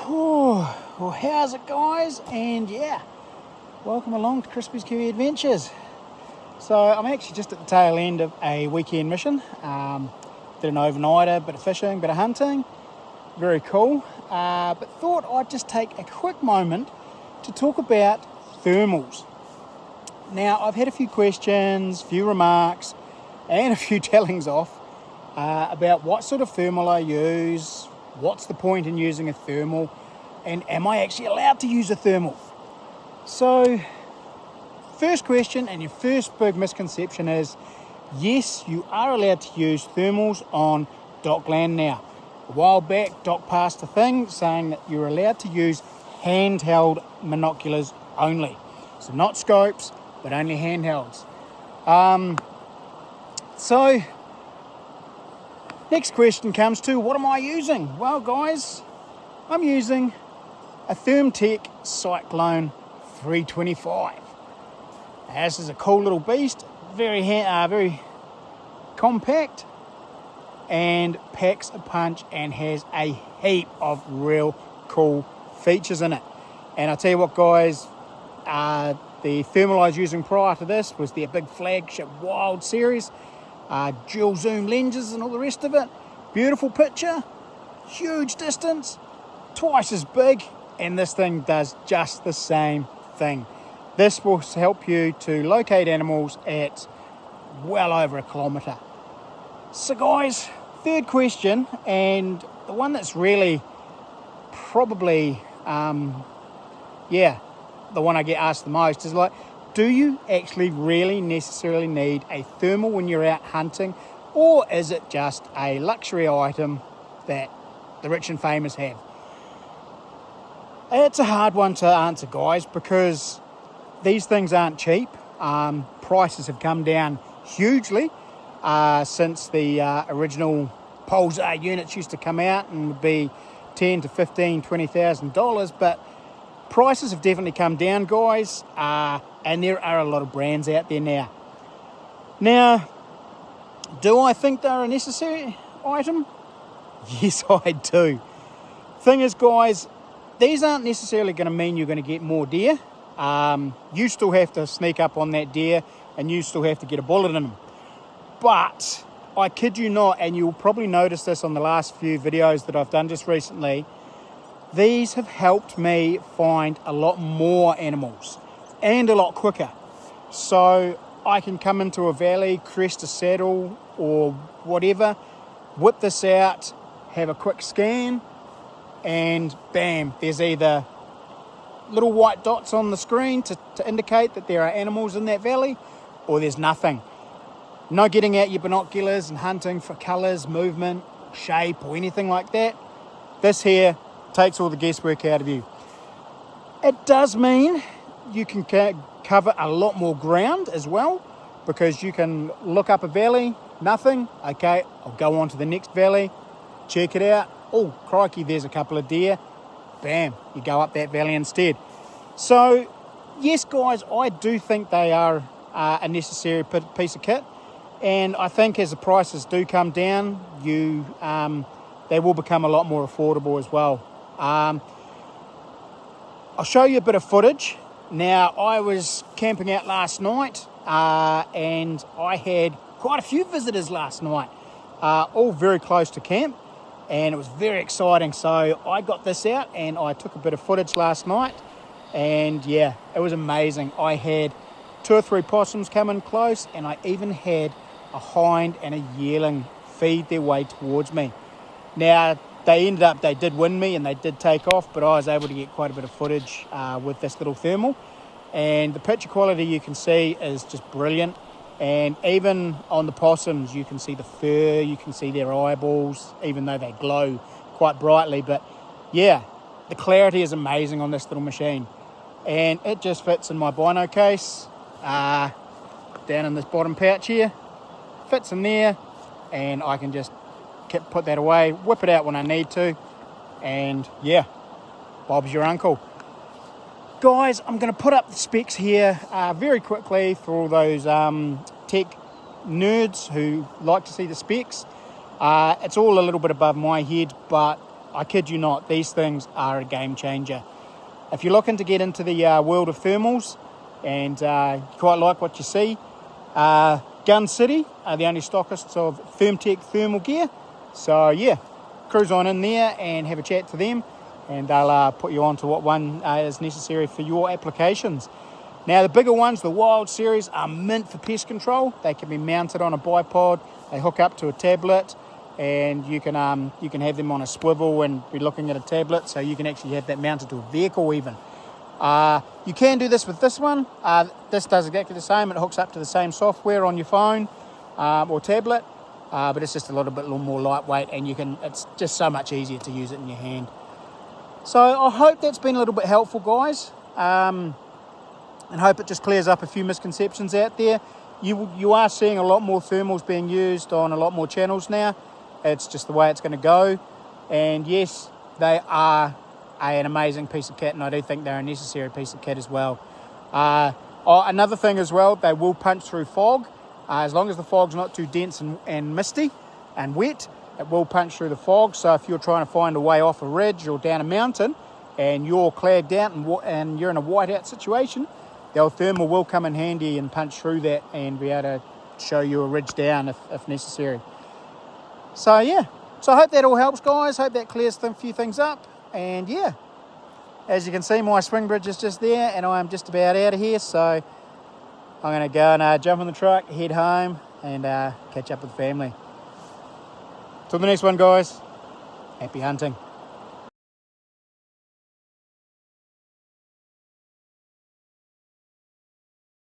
Oh, well, how's it, guys? And yeah, welcome along to Chrispys Kiwi Adventures. So I'm actually just at the tail end of a weekend mission. Did an overnighter, bit of fishing, bit of hunting. Very cool. But thought I'd just take a quick moment to talk about thermals. Now, I've had a few questions, a few remarks, and a few tellings off about what sort of thermal I use, what's the point in using a thermal, and am I actually allowed to use a thermal? So, first question and your first big misconception is, yes, you are allowed to use thermals on dockland now. A while back, Doc passed a thing saying that you're allowed to use handheld monoculars only. So not scopes, but only handhelds. So, next question comes to, what am I using? Well, guys, I'm using a ThermTec Cyclone 325. Now, this is a cool little beast, very compact, and packs a punch and has a heap of real cool features in it. And I'll tell you what, guys, the thermal I was using prior to this was their big flagship Wild series, dual zoom lenses and all the rest of it. Beautiful picture, huge distance, twice as big, and this thing does just the same thing. This will help you to locate animals at well over 1 kilometre. So guys, third question, and the one that's really probably, the one I get asked the most is like, do you actually really necessarily need a thermal when you're out hunting, or is it just a luxury item that the rich and famous have? It's a hard one to answer, guys, because these things aren't cheap. Prices have come down hugely since the original Pulsar units used to come out and would be $10,000 to $15,000, $20,000, but prices have definitely come down, guys, and there are a lot of brands out there now. Now, do I think they're a necessary item? Yes, I do. Thing is, guys, these aren't necessarily going to mean you're going to get more deer. You still have to sneak up on that deer, and you still have to get a bullet in them. But I kid you not, and you'll probably notice this on the last few videos that I've done just recently, these have helped me find a lot more animals and a lot quicker. So I can come into a valley, crest a saddle or whatever, whip this out, have a quick scan, and bam, there's either little white dots on the screen to indicate that there are animals in that valley, or there's nothing. No getting out your binoculars and hunting for colours, movement, shape, or anything like that. This here takes all the guesswork out of you. It does mean you can cover a lot more ground as well, because you can look up a valley, nothing, okay, I'll go on to the next valley, check it out, oh crikey, there's a couple of deer, bam, you go up that valley instead. So yes, guys, I do think they are a necessary piece of kit, and I think as the prices do come down, they will become a lot more affordable as well. I'll show you a bit of footage. Now, I was camping out last night, and I had quite a few visitors last night, all very close to camp, and it was very exciting. So I got this out and I took a bit of footage last night, and yeah, it was amazing. I had 2 or 3 possums come in close, and I even had a hind and a yearling feed their way towards me. Now, they did win me and they did take off, but I was able to get quite a bit of footage with this little thermal. And the picture quality you can see is just brilliant. And even on the possums, you can see the fur, you can see their eyeballs, even though they glow quite brightly. But yeah, the clarity is amazing on this little machine. And it just fits in my bino case, down in this bottom pouch here. Fits in there, and I can just put that away, whip it out when I need to, and yeah, Bob's your uncle. Guys, I'm going to put up the specs here very quickly for all those tech nerds who like to see the specs. It's all a little bit above my head, but I kid you not, these things are a game changer. If you're looking to get into the world of thermals and you quite like what you see, Gun City are the only stockists of ThermTec thermal gear. So yeah, cruise on in there and have a chat to them, and they'll put you on to what one is necessary for your applications. Now the bigger ones, the Wild series, are mint for pest control. They can be mounted on a bipod, they hook up to a tablet, and you can have them on a swivel and be looking at a tablet, so you can actually have that mounted to a vehicle even. You can do this with this one. This does exactly the same. It hooks up to the same software on your phone or tablet, but it's just a little bit more lightweight, and it's just so much easier to use it in your hand. So I hope that's been a little bit helpful, guys, and hope it just clears up a few misconceptions out there. You are seeing a lot more thermals being used on a lot more channels now. It's just the way it's going to go, and yes, they are an amazing piece of kit, and I do think they're a necessary piece of kit as well. Another thing as well, they will punch through fog. As long as the fog's not too dense and misty and wet, it will punch through the fog. So if you're trying to find a way off a ridge or down a mountain and you're clagged out and you're in a whiteout situation, the old thermal will come in handy and punch through that and be able to show you a ridge down if necessary. So yeah, so I hope that all helps, guys. Hope that clears a few things up. And yeah, as you can see, my swing bridge is just there, and I'm just about out of here. So I'm going to go and jump on the truck, head home, and catch up with family. Till the next one, guys. Happy hunting.